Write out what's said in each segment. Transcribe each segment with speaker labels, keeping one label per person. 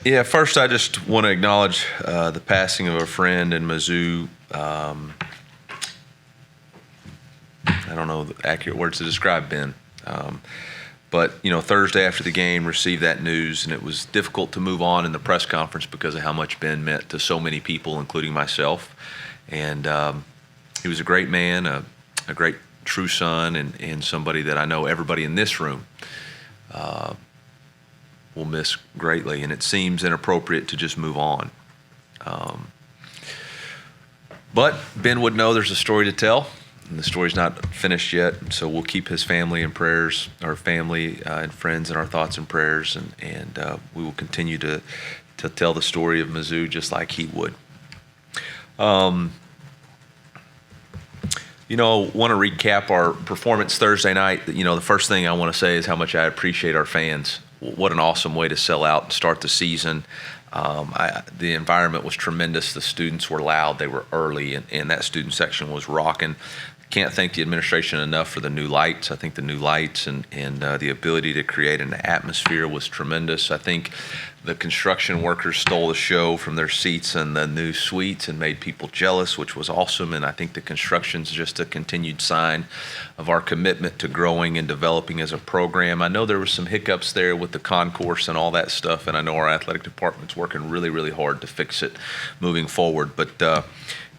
Speaker 1: Yeah, first I just want to acknowledge the passing of a friend in Mizzou. I don't know the accurate words to describe Ben. But, Thursday after the game, received that news, and it was difficult to move on in the press conference because of how much Ben meant to so many people, including myself. And he was a great man, a great true son, and somebody that I know everybody in this room will miss greatly. And it seems inappropriate to just move on. But Ben would know there's a story to tell. And the story's not finished yet, so we'll keep his family in prayers, our family and friends in our thoughts and prayers, and we will continue to tell the story of Mizzou just like he would. Want to recap our performance Thursday night. The first thing I want to say is how much I appreciate our fans. What an awesome way to sell out and start the season. The environment was tremendous. The students were loud. They were early, and that student section was rocking. Can't thank the administration enough for the new lights. I think the new lights and the ability to create an atmosphere was tremendous. I think the construction workers stole the show from their seats in the new suites and made people jealous, which was awesome. And I think the construction's just a continued sign of our commitment to growing and developing as a program. I know there were some hiccups there with the concourse and all that stuff, and I know our athletic department's working really, really hard to fix it moving forward. But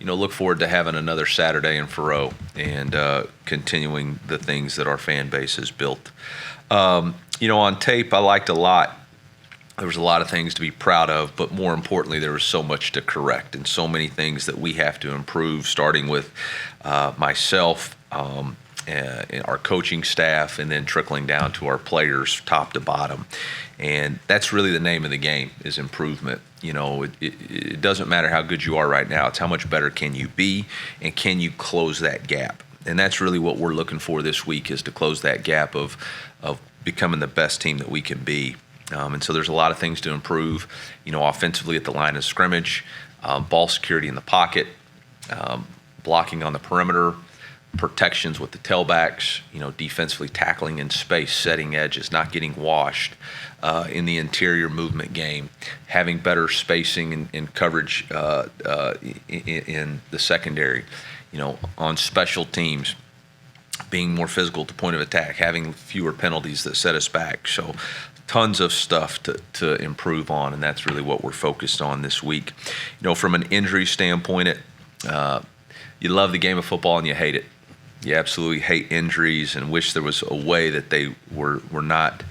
Speaker 1: look forward to having another Saturday in Faroe and continuing the things that our fan base has built. On tape, I liked a lot. There was a lot of things to be proud of, but more importantly, there was so much to correct and so many things that we have to improve, starting with myself, our coaching staff, and then trickling down to our players top to bottom. And that's really the name of the game, is improvement. It doesn't matter how good you are right now. It's how much better can you be, and can you close that gap? And that's really what we're looking for this week, is to close that gap of becoming the best team that we can be. And so there's a lot of things to improve, offensively at the line of scrimmage, ball security in the pocket, blocking on the perimeter, protections with the tailbacks, defensively tackling in space, setting edges, not getting washed in the interior movement game, having better spacing and coverage in the secondary, on special teams, being more physical to point of attack, having fewer penalties that set us back. So tons of stuff to improve on, and that's really what we're focused on this week. From an injury standpoint, you love the game of football and you hate it. You absolutely hate injuries and wish there was a way that they were not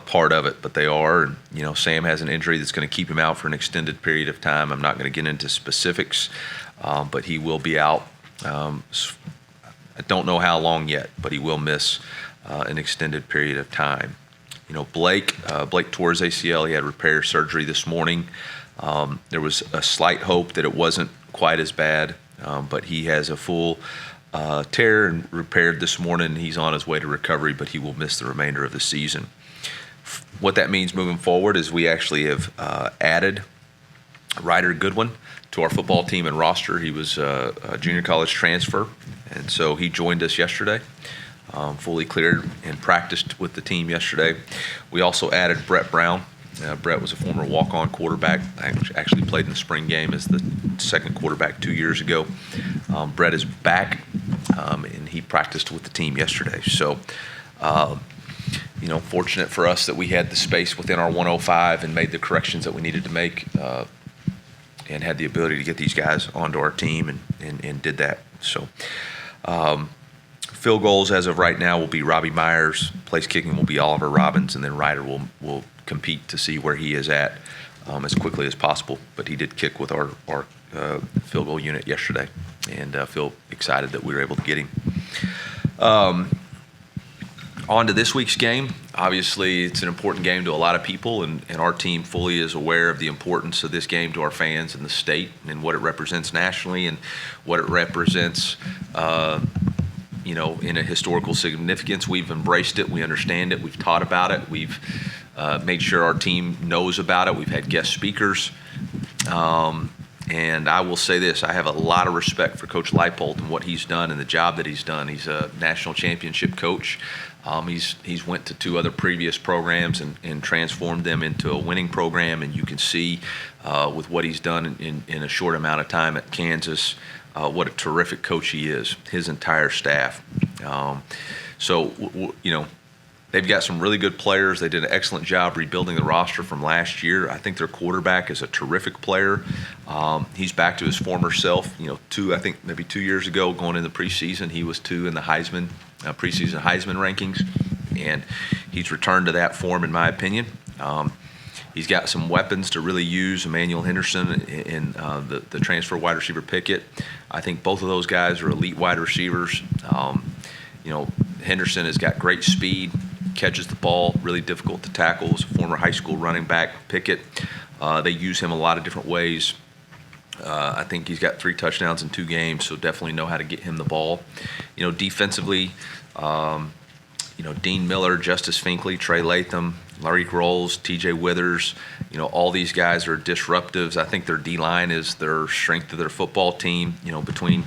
Speaker 1: part of it, but they are. And, Sam has an injury that's going to keep him out for an extended period of time. I'm not going to get into specifics, but he will be out. I don't know how long yet, but he will miss an extended period of time. Blake tore his ACL. He had repair surgery this morning. There was a slight hope that it wasn't quite as bad, but he has a full tear and repaired this morning. He's on his way to recovery, but he will miss the remainder of the season. What that means moving forward is we actually have added Ryder Goodwin to our football team and roster. He was a junior college transfer, and so he joined us yesterday. Fully cleared and practiced with the team yesterday. We also added Brett Brown. Brett was a former walk-on quarterback. Actually played in the spring game as the second quarterback 2 years ago. Brett is back, and he practiced with the team yesterday. So, fortunate for us that we had the space within our 105 and made the corrections that we needed to make, and had the ability to get these guys onto our team and did that. So, field goals as of right now will be Robbie Myers. Place kicking will be Oliver Robbins, and then Ryder will compete to see where he is at as quickly as possible. But he did kick with our field goal unit yesterday, and feel excited that we were able to get him. On to this week's game. Obviously, it's an important game to a lot of people, and our team fully is aware of the importance of this game to our fans and the state and what it represents nationally and what it represents in a historical significance. We've embraced it. We understand it. We've taught about it. We've made sure our team knows about it. We've had guest speakers. And I will say this, I have a lot of respect for Coach Leipold and what he's done and the job that he's done. He's a national championship coach. He's went to 2 other previous programs and transformed them into a winning program, and you can see with what he's done in a short amount of time at Kansas what a terrific coach he is, his entire staff. They've got some really good players. They did an excellent job rebuilding the roster from last year. I think their quarterback is a terrific player. He's back to his former self. Maybe 2 years ago, going into preseason, he was 2 in the preseason Heisman rankings, and he's returned to that form, in my opinion. He's got some weapons to really use. Emmanuel Henderson and the transfer wide receiver Pickett. I think both of those guys are elite wide receivers. Henderson has got great speed, catches the ball, really difficult to tackle. As a former high school running back, Pickett, they use him a lot of different ways. I think he's got 3 touchdowns in 2 games, so definitely know how to get him the ball. Defensively, Dean Miller, Justice Finkley, Trey Latham, Larry Groles, TJ Withers, all these guys are disruptives. I think their D-line is their strength of their football team, between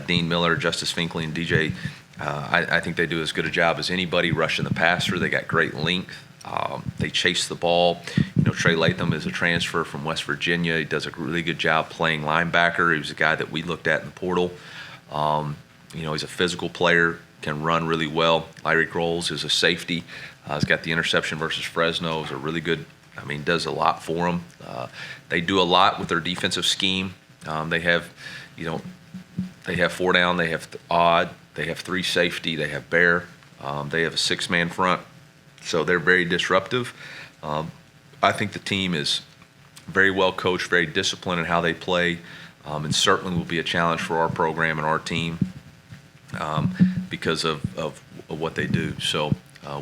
Speaker 1: Dean Miller, Justice Finkley, and DJ. I think they do as good a job as anybody rushing the passer. They got great length. They chase the ball. Trey Latham is a transfer from West Virginia. He does a really good job playing linebacker. He was a guy that we looked at in the portal. He's a physical player, can run really well. Larry Groles is a safety. He's got the interception versus Fresno. Is a really good, does a lot for them. They do a lot with their defensive scheme. They have 4 down. They have odd. They have 3 safety. They have bear. They have a 6-man front. So they're very disruptive. I think the team is very well coached, very disciplined in how they play, and certainly will be a challenge for our program and our team because of what they do. So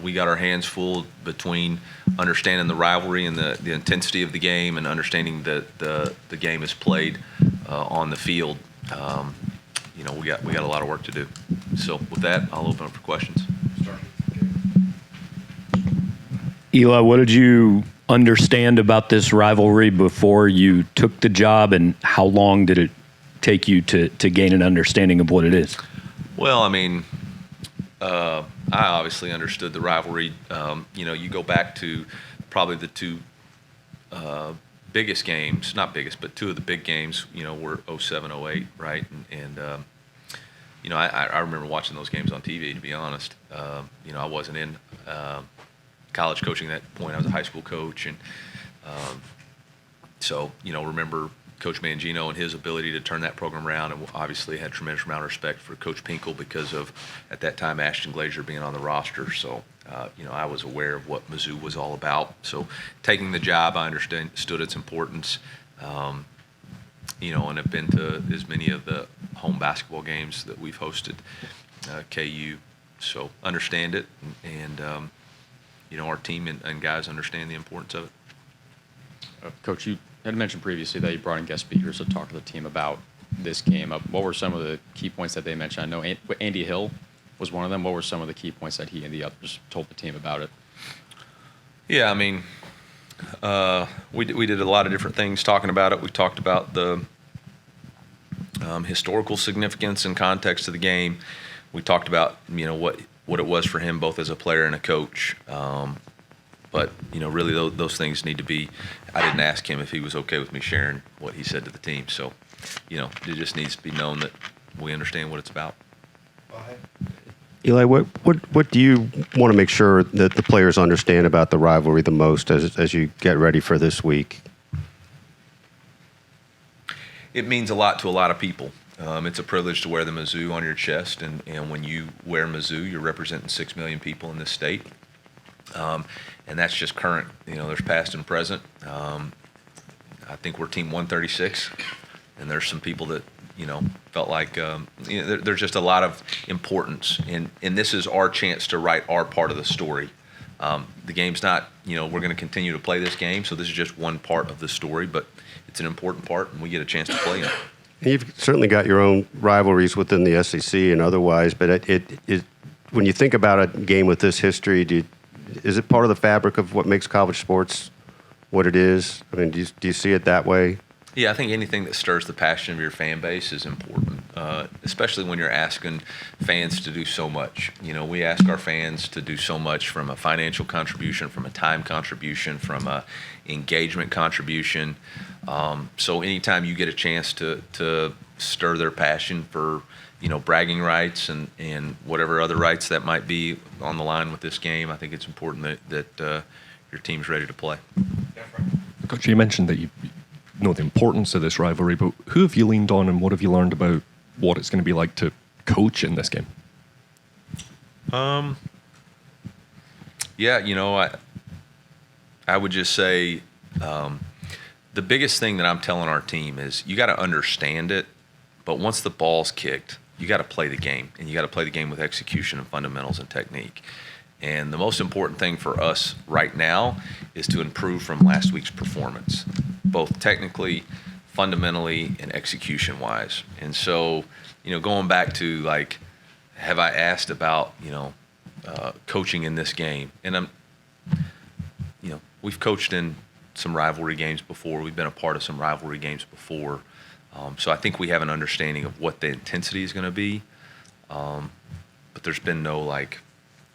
Speaker 1: we got our hands full between understanding the rivalry and the intensity of the game and understanding that the game is played on the field. We got a lot of work to do. So with that, I'll open up for questions.
Speaker 2: Eli, what did you understand about this rivalry before you took the job, and how long did it take you to gain an understanding of what it is?
Speaker 1: Well, I obviously understood the rivalry. You go back to probably the 2 biggest games, not biggest, but 2 of the big games, were 07, 08, right? I remember watching those games on TV, to be honest. I wasn't in college coaching at that point. I was a high school coach, and remember Coach Mangino and his ability to turn that program around, and obviously had a tremendous amount of respect for Coach Pinkel because of, at that time, Ashton Glazier being on the roster. So, I was aware of what Mizzou was all about. So taking the job, I understood its importance, and have been to as many of the home basketball games that we've hosted, KU. So understand it, and our team and guys understand the importance of it.
Speaker 3: Coach, you had mentioned previously that you brought in guest speakers to talk to the team about this game. What were some of the key points that they mentioned? I know Andy Hill was one of them. What were some of the key points that he and the others told the team about it?
Speaker 1: Yeah, we did a lot of different things talking about it. We talked about the historical significance and context of the game. We talked about what it was for him both as a player and a coach. But really those things need to be. I didn't ask him if he was okay with me sharing what he said to the team. So, it just needs to be known that we understand what it's about.
Speaker 4: Eli, what do you want to make sure that the players understand about the rivalry the most as you get ready for this week?
Speaker 1: It means a lot to a lot of people. It's a privilege to wear the Mizzou on your chest, and when you wear Mizzou, you're representing 6 million people in this state. And that's just current. There's past and present. I think we're team 136, and there's some people that, felt like there's just a lot of importance. And this is our chance to write our part of the story. The game's not, we're going to continue to play this game, so this is just one part of the story, but it's an important part, and we get a chance to play in it.
Speaker 4: You've certainly got your own rivalries within the SEC and otherwise, but when you think about a game with this history, is it part of the fabric of what makes college sports what it is? Do you see it that way?
Speaker 1: Yeah, I think anything that stirs the passion of your fan base is important. especially when you're asking fans to do so much. We ask our fans to do so much from a financial contribution, from a time contribution, from a engagement contribution. So anytime you get a chance to stir their passion for, bragging rights and whatever other rights that might be on the line with this game, I think it's important that your team's ready to play.
Speaker 5: Coach, you mentioned that you know the importance of this rivalry, but who have you leaned on and what have you learned about what it's going to be like to coach in this game?
Speaker 1: Yeah, I would just say the biggest thing that I'm telling our team is you got to understand it, but once the ball's kicked, you got to play the game, and you got to play the game with execution and fundamentals and technique. And the most important thing for us right now is to improve from last week's performance, both technically, fundamentally, and execution-wise. And so, going back to, have I asked about, coaching in this game? And we've coached in some rivalry games before. We've been a part of some rivalry games before. So I think we have an understanding of what the intensity is going to be. But there's been no,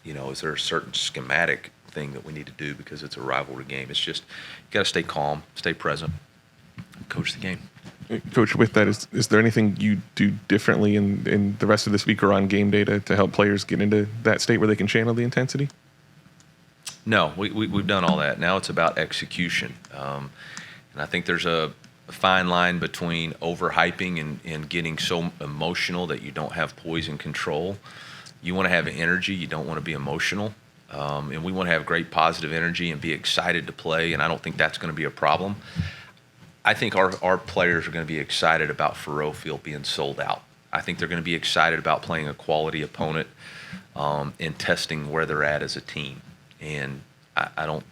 Speaker 1: is there a certain schematic thing that we need to do because it's a rivalry game? It's just you got to stay calm, stay present, coach the game.
Speaker 6: Coach, with that, is there anything you do differently in the rest of this week or on game day to help players get into that state where they can channel the intensity?
Speaker 1: No, we've done all that. Now it's about execution. And I think there's a fine line between overhyping and getting so emotional that you don't have poise and control. You want to have energy. You don't want to be emotional. And we want to have great positive energy and be excited to play, and I don't think that's going to be a problem. I think our players are going to be excited about Faurot Field being sold out. I think they're going to be excited about playing a quality opponent and testing where they're at as a team. And I don't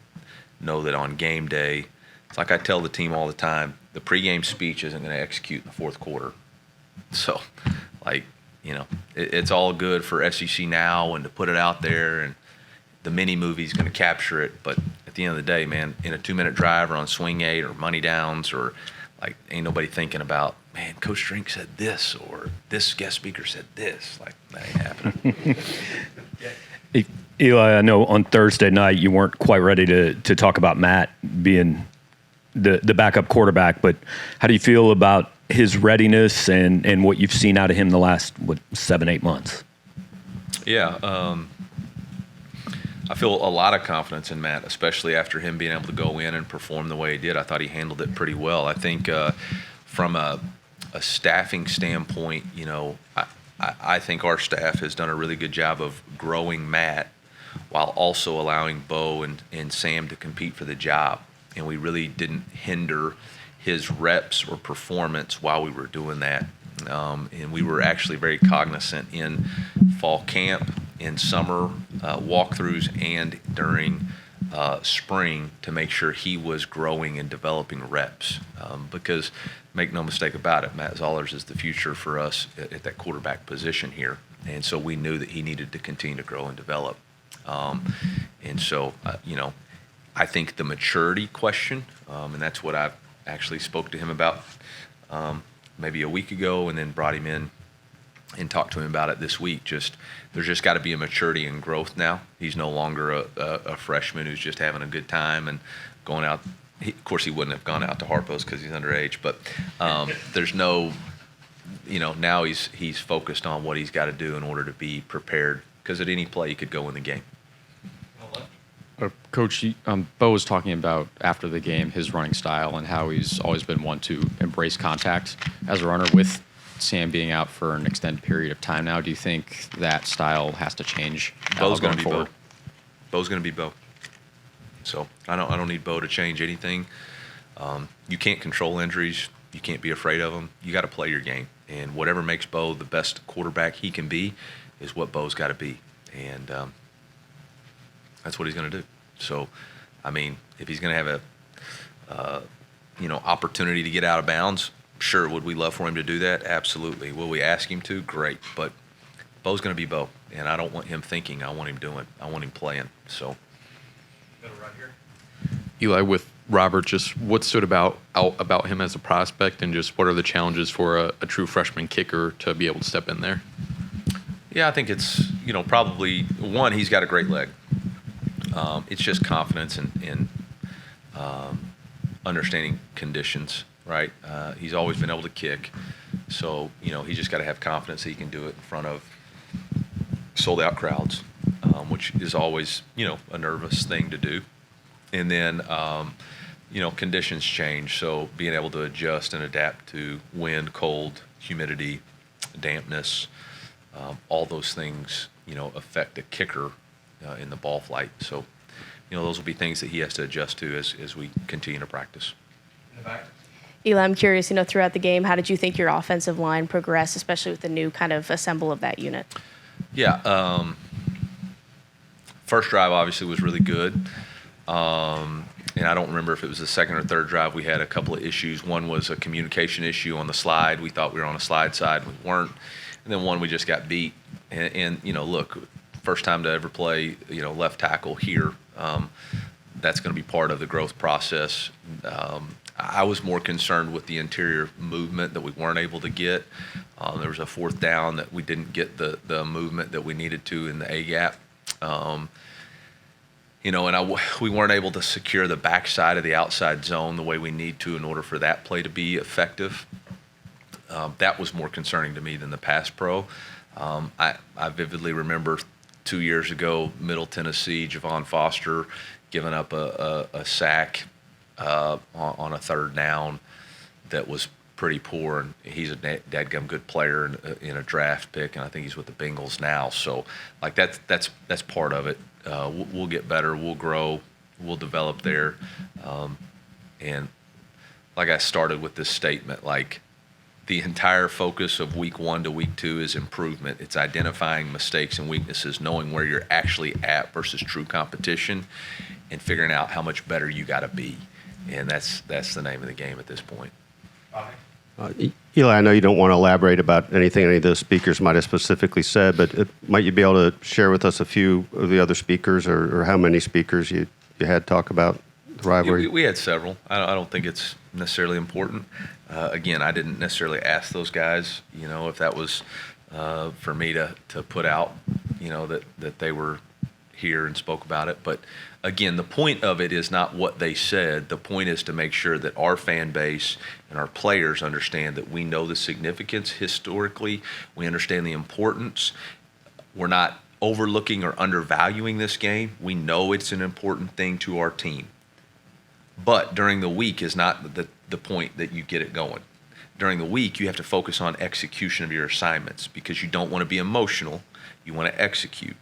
Speaker 1: know that on game day, it's like I tell the team all the time, the pregame speech isn't going to execute in the fourth quarter. So, it's all good for SEC Now and to put it out there, and the mini movie's going to capture it. But at the end of the day, man, in a 2-minute drive or on swing 8 or money downs or ain't nobody thinking about, man, Coach Drink said this or this guest speaker said this. That ain't happening.
Speaker 2: Eli, I know on Thursday night you weren't quite ready to talk about Matt being the backup quarterback, but how do you feel about his readiness and what you've seen out of him the last 7-8 months?
Speaker 1: Yeah, I feel a lot of confidence in Matt, especially after him being able to go in and perform the way he did. I thought he handled it pretty well. I think from a staffing standpoint, I think our staff has done a really good job of growing Matt while also allowing Bo and Sam to compete for the job. And we really didn't hinder his reps or performance while we were doing that. And we were actually very cognizant in fall camp, in summer walkthroughs, and during spring to make sure he was growing and developing reps. Because make no mistake about it, Matt Zollers is the future for us at that quarterback position here. And so we knew that he needed to continue to grow and develop. And so, I think the maturity question, and that's what I've actually spoke to him about maybe a week ago, and then brought him in and talked to him about it this week. There's just got to be a maturity and growth now. He's no longer a freshman who's just having a good time and going out. Of course, he wouldn't have gone out to Harpo's because he's underage, but there's no, now he's focused on what he's got to do in order to be prepared, because at any play he could go in the game.
Speaker 3: Coach, Bo was talking about after the game his running style and how he's always been one to embrace contact as a runner. With Sam being out for an extended period of time now, do you think that style has to change?
Speaker 1: Bo's going to be
Speaker 3: forward?
Speaker 1: Bo. Bo's going to be Bo. So I don't need Bo to change anything. You can't control injuries. You can't be afraid of them. You got to play your game, and whatever makes Bo the best quarterback he can be is what Bo's got to be, and that's what he's going to do. So, if he's going to have a opportunity to get out of bounds, sure. Would we love for him to do that? Absolutely. Will we ask him to? Great. But Bo's going to be Bo, and I don't want him thinking. I want him doing. I want him playing. So.
Speaker 3: Eli, with
Speaker 7: Robert, just what stood out about him as a prospect, and just what are the challenges for a true freshman kicker to be able to step in there?
Speaker 1: Yeah, I think it's, probably one, he's got a great leg. It's just confidence in understanding conditions, right? He's always been able to kick. So, he's just got to have confidence that he can do it in front of sold out crowds, which is always, a nervous thing to do. And then, conditions change. So being able to adjust and adapt to wind, cold, humidity, dampness, all those things, affect a kicker in the ball flight. So, those will be things that he has to adjust to as we continue to practice.
Speaker 8: Eli, I'm curious, throughout the game, how did you think your offensive line progressed, especially with the new kind of assemble of that unit?
Speaker 1: Yeah. First drive obviously was really good. And I don't remember if it was the second or third drive. We had a couple of issues. One was a communication issue on the slide. We thought we were on a slide side. We weren't. And then one, we just got beat. And look, first time to ever play, left tackle here. That's going to be part of the growth process. I was more concerned with the interior movement that we weren't able to get. There was a fourth down that we didn't get the movement that we needed to in the A-gap. We weren't able to secure the backside of the outside zone the way we need to in order for that play to be effective. That was more concerning to me than the pass pro. I vividly remember 2 years ago, Middle Tennessee, Javon Foster giving up a sack on a third down that was pretty poor, and he's a dadgum good player in a draft pick, and I think he's with the Bengals now. So, that's part of it. We'll get better. We'll grow. We'll develop there. And like I started with this statement, the entire focus of week 1 to week 2 is improvement. It's identifying mistakes and weaknesses, knowing where you're actually at versus true competition, and figuring out how much better you got to be. And that's the name of the game at this point.
Speaker 4: Eli, I know you don't want to elaborate about anything any of those speakers might have specifically said, but might you be able to share with us a few of the other speakers, or how many speakers you had talk about the rivalry?
Speaker 1: We had several. I don't think it's necessarily important. Again, I didn't necessarily ask those guys, if that was for me to put out, that they were here and spoke about it. But again, the point of it is not what they said. The point is to make sure that our fan base and our players understand that we know the significance historically. We understand the importance. We're not overlooking or undervaluing this game. We know it's an important thing to our team. But during the week is not the point that you get it going. During the week, you have to focus on execution of your assignments, because you don't want to be emotional. You want to execute.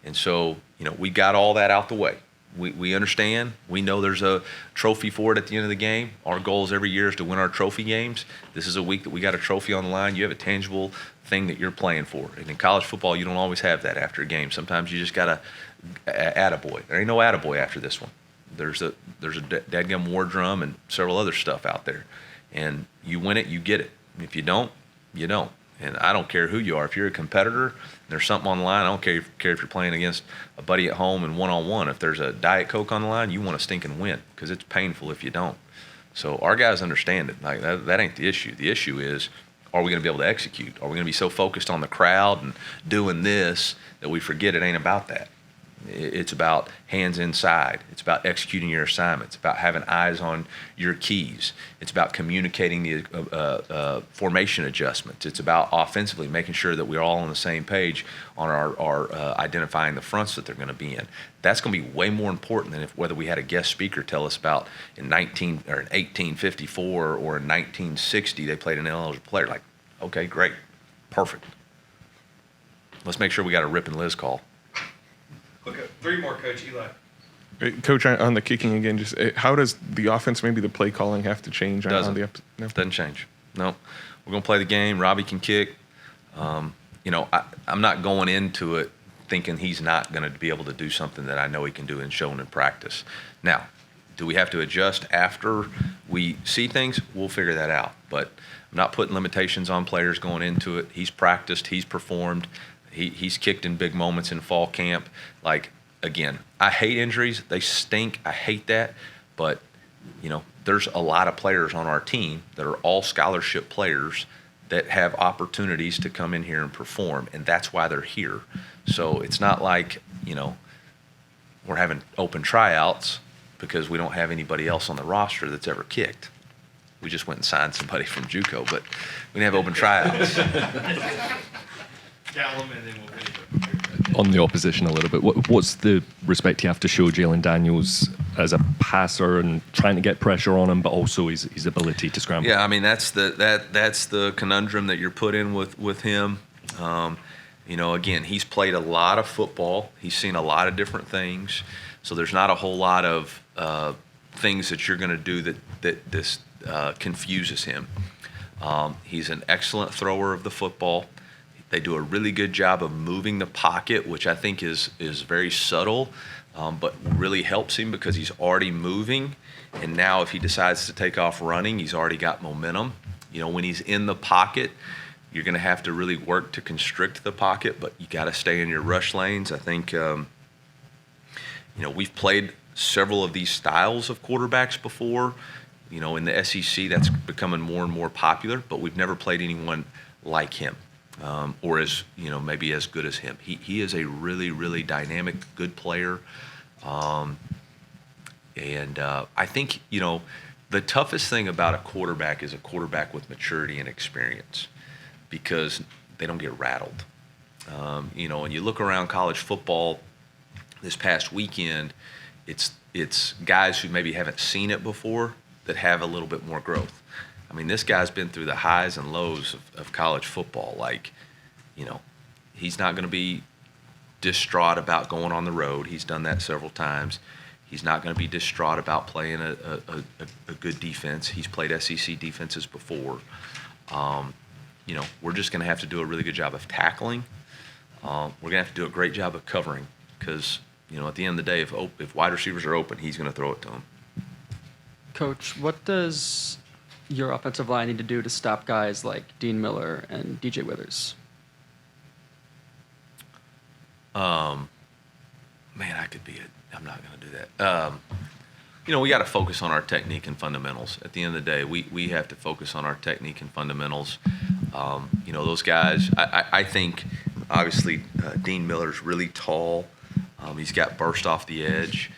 Speaker 1: And so, we got all that out the way. We understand. We know there's a trophy for it at the end of the game. Our goals every year is to win our trophy games. This is a week that we got a trophy on the line. You have a tangible thing that you're playing for. And in college football, you don't always have that after a game. Sometimes you just got to attaboy. There ain't no attaboy after this one. There's a dadgum war drum and several other stuff out there. And you win it, you get it. If you don't, you don't. And I don't care who you are. If you're a competitor, there's something on the line. I don't care if you're playing against a buddy at home and one-on-one. If there's a Diet Coke on the line, you want to stink and win, because it's painful if you don't. So our guys understand it. That ain't the issue. The issue is, are we going to be able to execute? Are we going to be so focused on the crowd and doing this that we forget it ain't about that? It's about hands inside. It's about executing your assignments. It's about having eyes on your keys. It's about communicating the formation adjustments. It's about offensively making sure that we're all on the same page on our identifying the fronts that they're going to be in. That's going to be way more important than whether we had a guest speaker tell us about in 1854 or in 1960 they played an ineligible player. Okay, great, perfect. Let's make sure we got a Rip and Liz call.
Speaker 9: Okay, 3 more, Coach Eli.
Speaker 6: Coach, on the kicking again, just how does the offense, maybe the play calling, have to change on the no?
Speaker 1: Doesn't change. No. We're going to play the game. Robbie can kick. I'm not going into it thinking he's not going to be able to do something that I know he can do and shown in practice. Now, do we have to adjust after we see things? We'll figure that out. But I'm not putting limitations on players going into it. He's practiced. He's performed. He's kicked in big moments in fall camp. Again, I hate injuries. They stink. I hate that. But there's a lot of players on our team that are all scholarship players that have opportunities to come in here and perform, and that's why they're here. So it's not like, we're having open tryouts because we don't have anybody else on the roster that's ever kicked. We just went and signed somebody from JUCO, but we didn't have open tryouts.
Speaker 9: Gallum, and then we'll finish up.
Speaker 5: On the opposition a little bit, what's the respect you have to show Jalen Daniels as a passer and trying to get pressure on him, but also his ability to scramble?
Speaker 1: Yeah, I mean, that's the conundrum that you're put in with him. Again, he's played a lot of football. He's seen a lot of different things. So there's not a whole lot of things that you're going to do that this confuses him. He's an excellent thrower of the football. They do a really good job of moving the pocket, which I think is very subtle, but really helps him because he's already moving. And now if he decides to take off running, he's already got momentum. When he's in the pocket, you're going to have to really work to constrict the pocket, but you got to stay in your rush lanes. I think, we've played several of these styles of quarterbacks before. In the SEC, that's becoming more and more popular, but we've never played anyone like him. Or maybe as good as him. He is a really, really dynamic, good player. I think, the toughest thing about a quarterback is a quarterback with maturity and experience because they don't get rattled. When you look around college football this past weekend, it's guys who maybe haven't seen it before that have a little bit more growth. I mean, this guy's been through the highs and lows of college football. He's not going to be distraught about going on the road. He's done that several times. He's not going to be distraught about playing a good defense. He's played SEC defenses before. We're just going to have to do a really good job of tackling. We're going to have to do a great job of covering because, at the end of the day, if wide receivers are open, he's going to throw it to them.
Speaker 10: Coach, what does your offensive line need to do to stop guys like Dean Miller and DJ Withers?
Speaker 1: I'm not going to do that. We got to focus on our technique and fundamentals. At the end of the day, we have to focus on our technique and fundamentals. Those guys, I think, obviously, Dean Miller's really tall. He's got burst off the edge.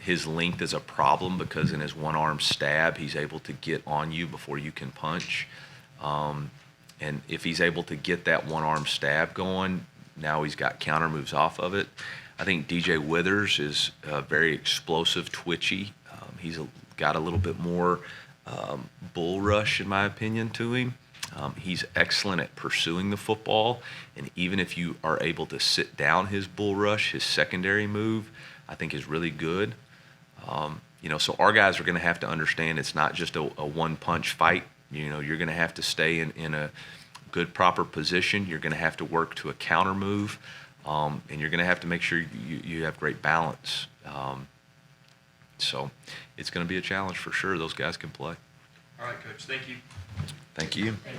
Speaker 1: His length is a problem because in his one-arm stab, he's able to get on you before you can punch. And if he's able to get that one-arm stab going, now he's got counter moves off of it. I think DJ Withers is very explosive, twitchy. He's got a little bit more bull rush, in my opinion, to him. He's excellent at pursuing the football, and even if you are able to sit down his bull rush, his secondary move, I think is really good. So our guys are going to have to understand it's not just a one-punch fight. You're going to have to stay in a good, proper position. You're going to have to work to a counter move, and you're going to have to make sure you have great balance. So it's going to be a challenge for sure. Those guys can play.
Speaker 9: All right, Coach. Thank you.
Speaker 1: Thank you.